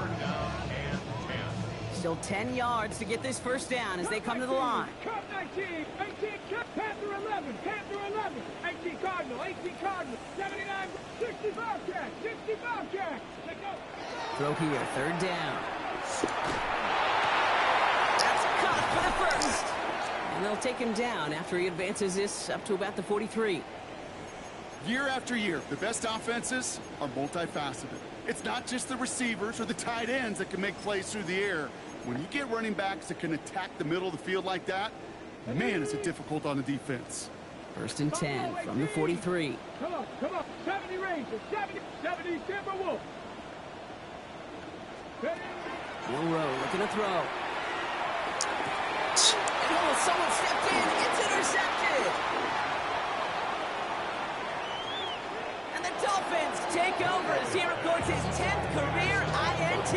Still 10 yards to get this 1st down as they come to the line. Cup 19. 18 Cup. Panther 11. Panther 11. 18 Cardinal. 18 Cardinal. 79. 60 Bobcat. 60 Bobcat. Let's go. Throw here. 3rd down. That's caught for the 1st. And they'll take him down after he advances this up to about the 43. Year after year, the best offenses are multifaceted. It's not just the receivers or the tight ends that can make plays through the air. When you get running backs that can attack the middle of the field like that, man, is it difficult on the defense. 1st and 10 from the 43. Come on. 70 Rangers. 70 Timberwolves. Milrow looking to throw. Oh, someone stepped in. It's intercepted. And the Dolphins take over as he records his 10th career INT.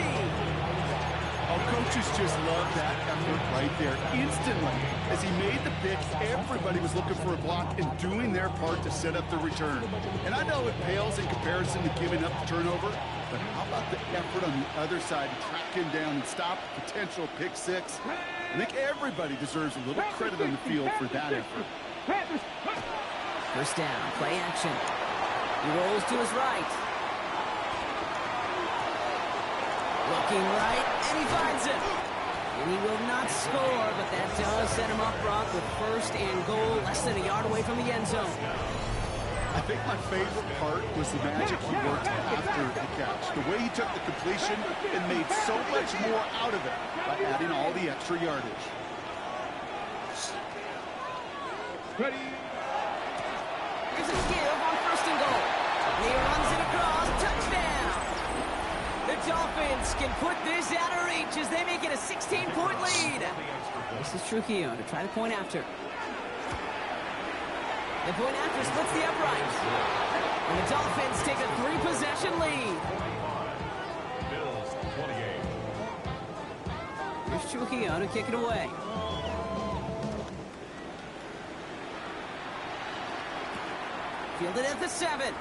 Oh, coaches just love that effort right there. Instantly, as he made the pick, everybody was looking for a block and doing their part to set up the return. And I know it pales in comparison to giving up the turnover, but how about the effort on the other side to track him down and stop a potential pick six? I think everybody deserves a little credit on the field for that effort. First down, play action. He rolls to his right. Looking right, and he finds it. And he will not score, but that does set him up, Brock, with first and goal, less than a yard away from the end zone. I think my favorite part was the magic he worked after the catch. The way he took the completion and made so much more out of it by adding all the extra yardage. Ready. Here's a give on first and goal. He runs it across, touchdown. The Dolphins can put this out of reach as they make it a 16-point lead. This is Trujillo to try to point after. The point after splits the uprights. And the Dolphins take a 3-possession lead. Bills 28. Here's Trujillo to kick it away. Fielded at the 7.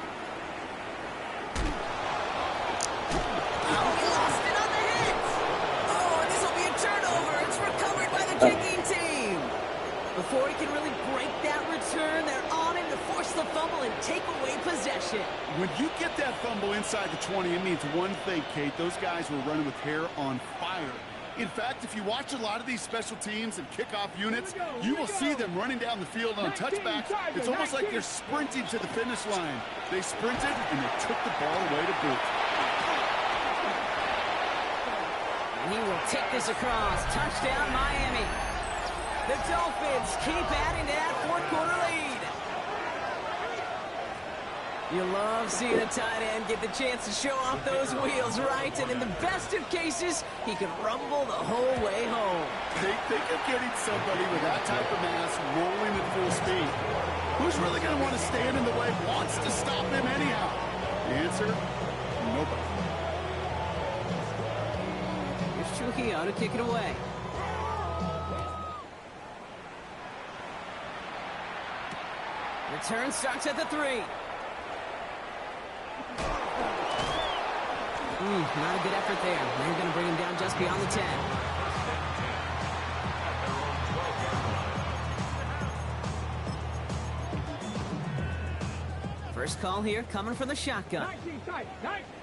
Oh, he lost it on the hit. Oh, and this will be a turnover. It's recovered by the kicking team. Before he can really break that return, they're on him to force the fumble and take away possession. When you get that fumble inside the 20, it means one thing, Kate. Those guys were running with hair on fire. In fact, if you watch a lot of these special teams and kickoff units, you will see them running down the field on touchbacks. It's almost like they're sprinting to the finish line. They sprinted, and they took the ball away to boot. And he will take this across. Touchdown, Miami. The Dolphins keep adding to that fourth-quarter lead. You love seeing a tight end get the chance to show off those wheels, right? And in the best of cases, he can rumble the whole way home. Think of getting somebody with that type of mass rolling at full speed. Who's really going to want to stand in the way, wants to stop him anyhow? The answer, nobody. Here's Trujillo to kick it away. Return starts at the 3. Not a good effort there. They're going to bring him down just beyond the 10. First call here coming from the shotgun. 19 tight.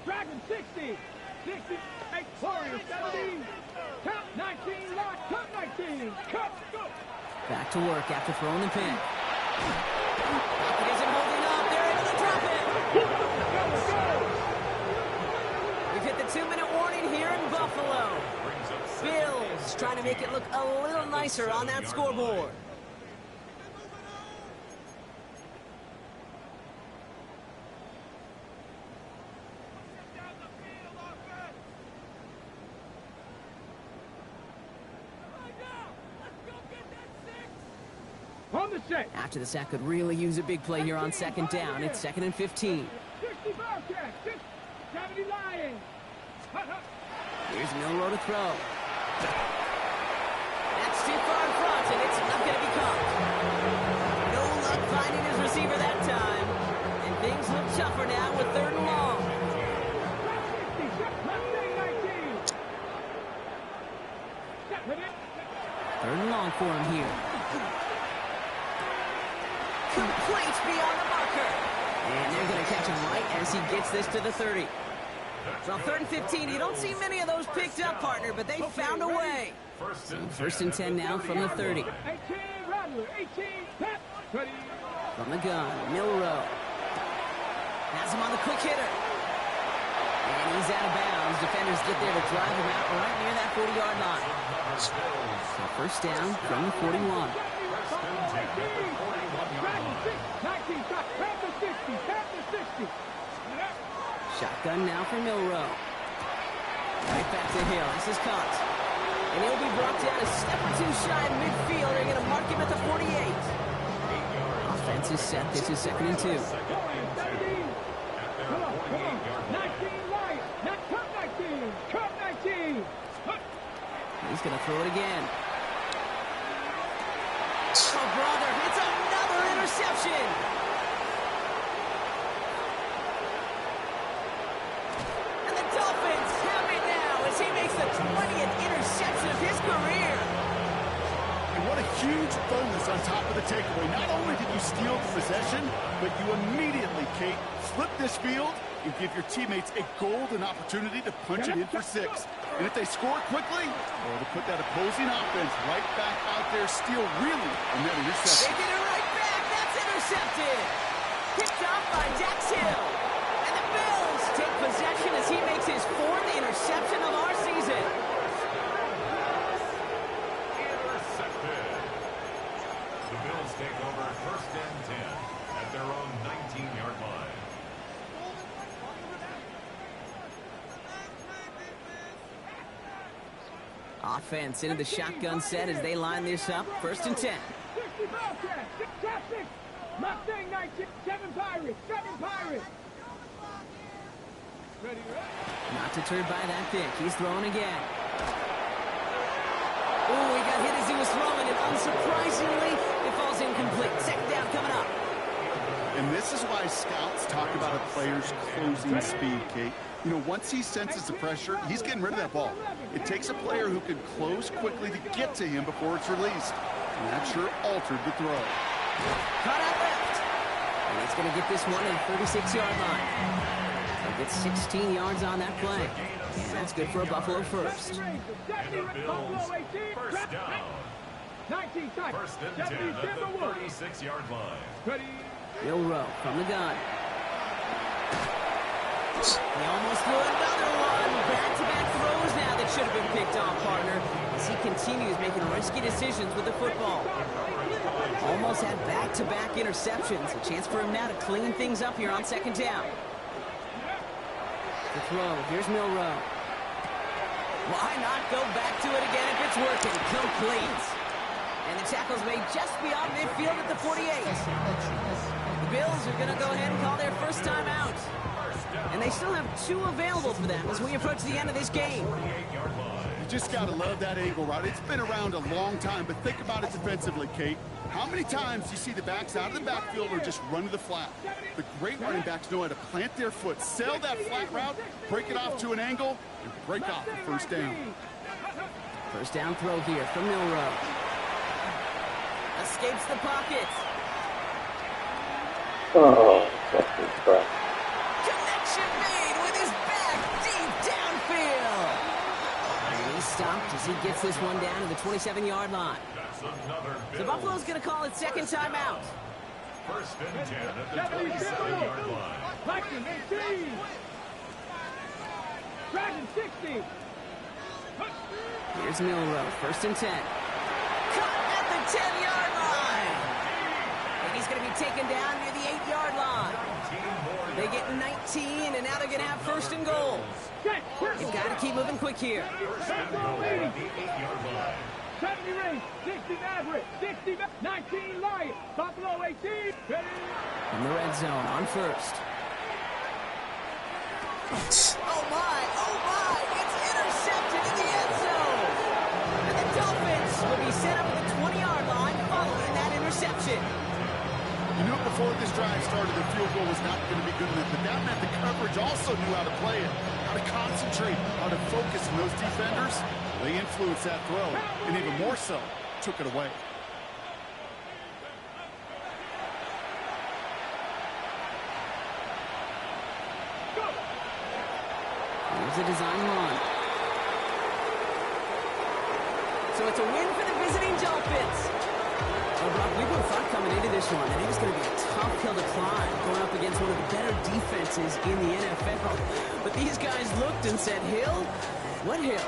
Dragon 60. 60. 8. Warrior 17. Count 19. Lock. Cut 19. Cut. Go. Back to work after throwing the pin. It isn't holding up. They're able to drop it. We've hit the 2-minute warning here in Buffalo. Bills trying to make it look a little nicer on that scoreboard. On the set. After the sack could really use a big play here on second down. It's 2nd and 15. 60 Bobcat. 70 Lions. Here's Milrow to throw. That's too far in front, and it's not going to be caught. No luck finding his receiver that time. And things look tougher now with 3rd and long. 3rd and long for him here. Complete beyond the marker. And they're going to catch him right as he gets this to the 30. Well, 3rd and 15, you don't see many of those picked up, partner, but they found a way. So 1st and 10 now from the 30. 18, Rattler, 18, Pep, ready. From the gun, Milrow. Has him on the quick hitter. And he's out of bounds. Defenders get there to drive him out right near that 40-yard line. So 1st down from the 41. 19, Pep to 60, Pep to 60. Shotgun now for Milrow. Right back to Hill. This is caught. And he'll be brought down a step or two shy of midfield. They're going to mark him at the 48. Offense is set. This is 2nd and 2. Come on. 19 Lions. Not cut 19. Cut 19. He's going to throw it again. Oh, brother, it's another interception. And the Dolphins have it now as he makes the 20th interception of his career. And what a huge bonus on top of the takeaway. Not only did you steal the possession, but you immediately, Kate, flip this field and give your teammates a golden opportunity to punch it in for 6. And if they score quickly, well, to put that opposing offense right back out there, steal really on that interception. They get it right back. That's intercepted. Picked off by Dax Hill. And the Bills take possession as he makes his 4th interception of our season. Intercepted. The Bills take over 1st and 10 at their own 19-yard line. Offense into the shotgun set as they line this up. 1st and 10. 60 Bobcats, 6 Mustang 19, 7 Pirates, 7 Pirates. Ready, ready. Not deterred by that pick. He's throwing again. Oh, he got hit as he was throwing, and unsurprisingly, it falls incomplete. 2nd down coming up. And this is why scouts talk about a player's closing speed, Kate. You know, once he senses the pressure, he's getting rid of that ball. It takes a player who can close quickly to get to him before it's released. And that sure altered the throw. Cut out left. And he's going to get this one at the 36-yard line. He'll get 16 yards on that play. And that's good for a Buffalo first. And the Bills, 1st down. 19 tight. 1st and 10 at the 36-yard line. Ready. Bill Rowe from the gun. He almost threw another one. Back-to-back throws now that should have been picked off, partner, as he continues making risky decisions with the football. Almost had back-to-back interceptions. A chance for him now to clean things up here on 2nd down. The throw. Here's Milroe. Why not go back to it again if it's working? Complete. And the tackle's made just beyond midfield at the 48. The Bills are going to go ahead and call their first time out. And they still have 2 available for them as we approach the end of this game. You just got to love that angle route. It's been around a long time, but think about it defensively, Kate. How many times do you see the backs out of the backfield or just run to the flat? The great running backs know how to plant their foot, sail that flat route, break it off to an angle, and break off the 1st down. 1st down throw here from Milroe. Escapes the pocket. Oh, fucking crap. Connection made with his back deep downfield. And he's stopped as he gets this one down to the 27-yard line. So Buffalo's going to call it 2nd timeout. 1st and 10 at the 27-yard line. Blackman 18. Dragon 60. Here's Milroe, 1st and 10. Cut at the 10-yard line. And he's going to be taken down near the 8-yard line. They get 19, and now they're going to have 1st and goal. You've got to keep moving quick here. 70 Rays, 60 Maverick, 60 19 Lion, Buffalo 18. Ready? In the red zone on 1st. Oh my, it's intercepted in the end zone. And the Dolphins will be set up at the 20-yard line following that interception. You knew before this drive started the field goal was not going to be good enough, but that meant the coverage also knew how to play it, how to concentrate, how to focus on those defenders. They influenced that throw, and even more so, took it away. Here's a design run. So it's a win for the visiting Dolphins. Well, Brock, we both thought coming into this one that it was going to be a tough hill to climb, going up against one of the better defenses in the NFL. But these guys looked and said, Hill? What hill?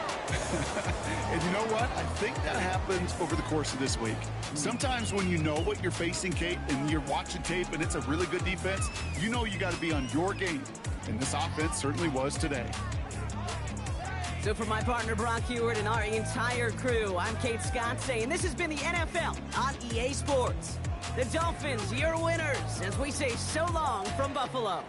And you know what? I think that happens over the course of this week. Sometimes when you know what you're facing, Kate, and you're watching tape and it's a really good defense, you know you got to be on your game. And this offense certainly was today. So for my partner Brock Heward and our entire crew, I'm Kate Scott saying this has been the NFL on EA Sports. The Dolphins, your winners, as we say so long from Buffalo.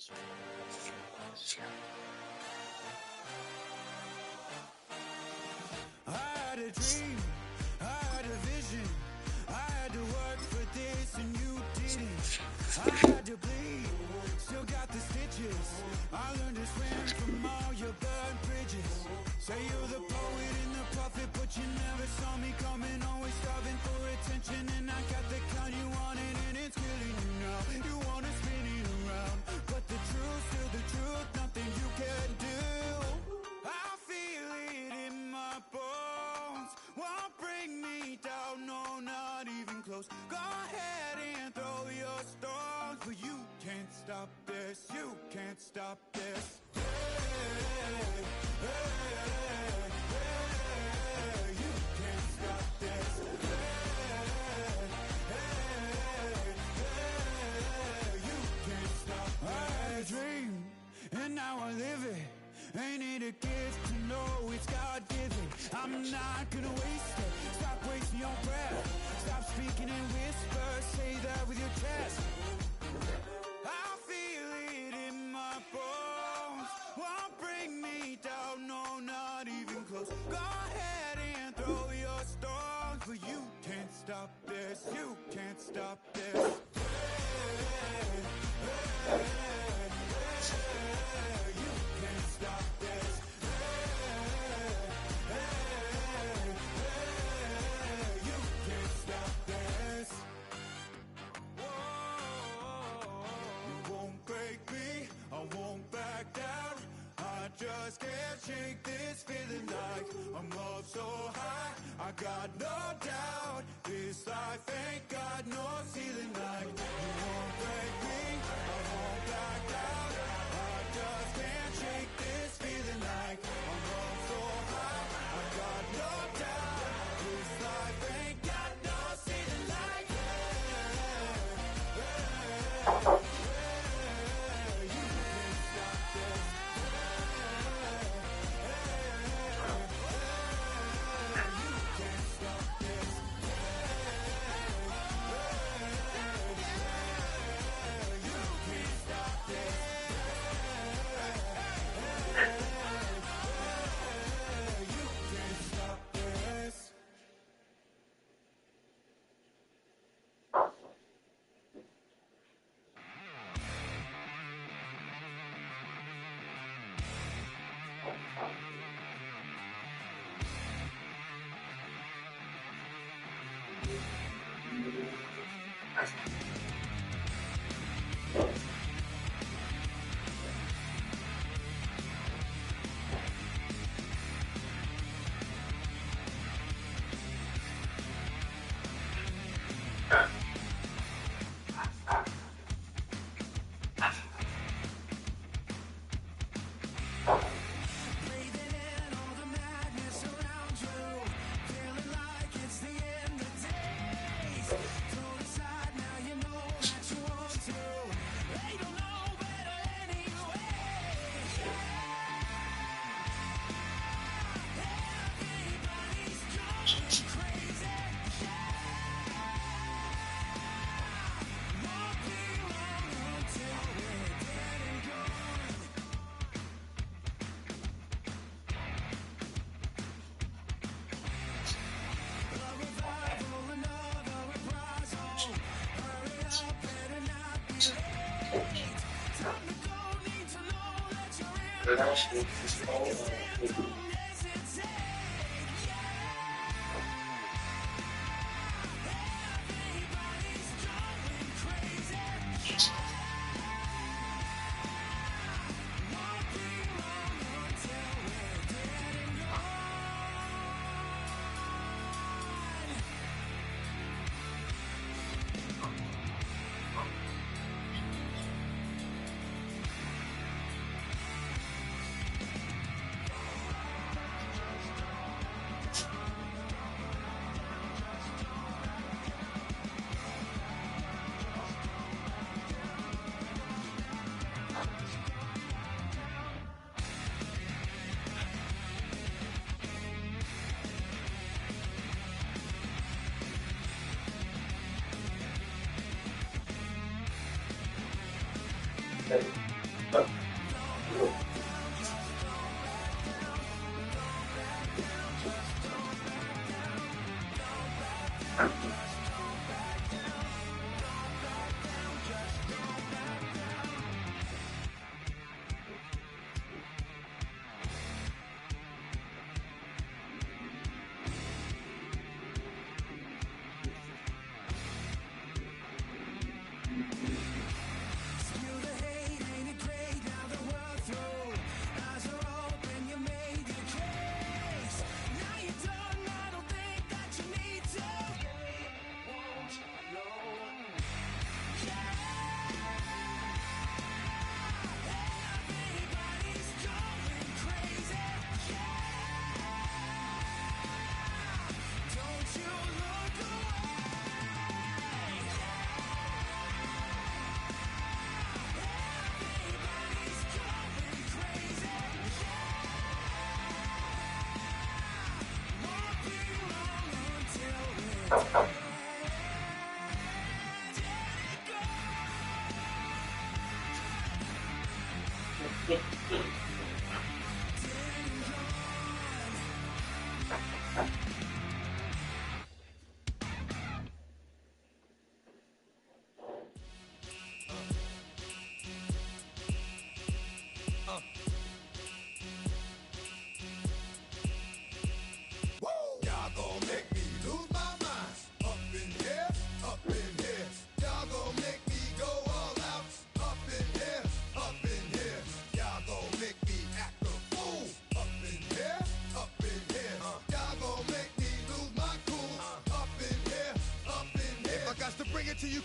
I had a dream, I had a vision, I had to work for this and you didn't. I had to bleed, still got the stitches. I learned to swim from all your burned bridges. Say you're the poet and the prophet, but you never saw me coming. Always starving for attention, and I got the kind you wanted, and it's killing you now. You wanna spin it around, but the truth's still the truth. Nothing you can do. I feel it in my bones. Won't bring me down, no, not even close. Go ahead and throw your stones, but you can't stop this. You can't stop this. You can't stop this. You can't stop. I had a dream, and now I live it. Ain't it a gift to know it's God-given? I'm not gonna waste it. Stop wasting your breath. Stop speaking in whispers. Say that with your chest. I feel it in my bones. Won't bring me down, no, not even close. Go ahead and throw your stones, but you can't stop this. You can't stop this. You can't stop this. You can't stop this. You won't break me, I won't back down. I just can't shake this feeling like I'm up so high. I got no doubt this life ain't got no ceiling like. You won't break me, I won't back down. I just can't shake this feeling like I'm up so high. I got no doubt this life ain't got no ceiling like.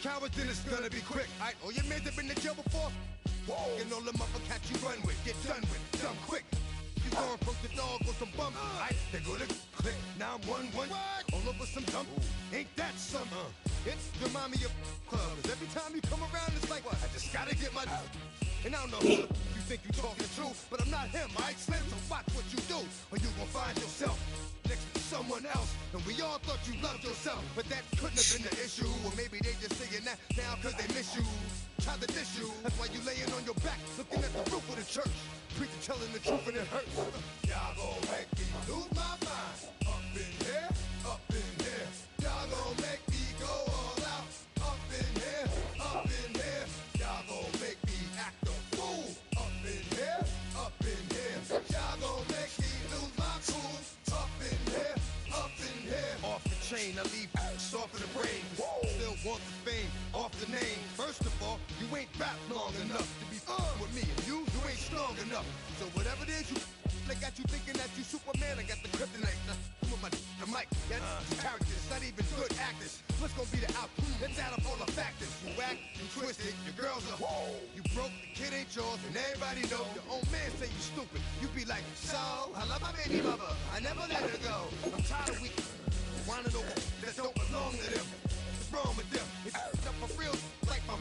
Cowards, then it's gonna be quick. Alright, all your mans have been to jail before? Whoa. And all the motherfuckers you run with, get done with, dumb quick. You going from the dog with some bumps. Alright, they go to click. Now I'm 1-1. All over some dump. Ain't that some? It's the mommy of clubs. Every time you come around, it's like, what? I just gotta get my. And I don't know who you think you talking to, but I'm not him, alright, Slim? So watch what you do, or you gon' find yourself next to someone else. And we all thought you loved yourself, but that couldn't have been the issue. Or maybe they just saying that now cause they miss you. Try to diss you, that's why you laying on your back, looking at the roof of the church. Preacher telling the truth and it hurts. Y'all gon' make me lose my mind. Up in here, up in here. Y'all gon' make me go all out. Up in here, up in here. Y'all gon' make me act a fool. Up in here, up in here. Y'all gon' make me lose my cool. Up in here, up in here. Off the chain, I leave soft in the brain. Still want the fame, off the name. First of all, you ain't rap long enough to be with me. And you ain't strong enough. So whatever it is you I got you thinking that you Superman. I got the kryptonite. With my the mic. That's characters, not even good actors. What's gonna be the outcome? Let's add up all the factors. You whack, you twisted, your girls are you broke, the kid ain't yours, and everybody know. Your own man say you stupid. You be like, so I love my baby mother. I never let her go. I'm tired of weak. Whining over that don't belong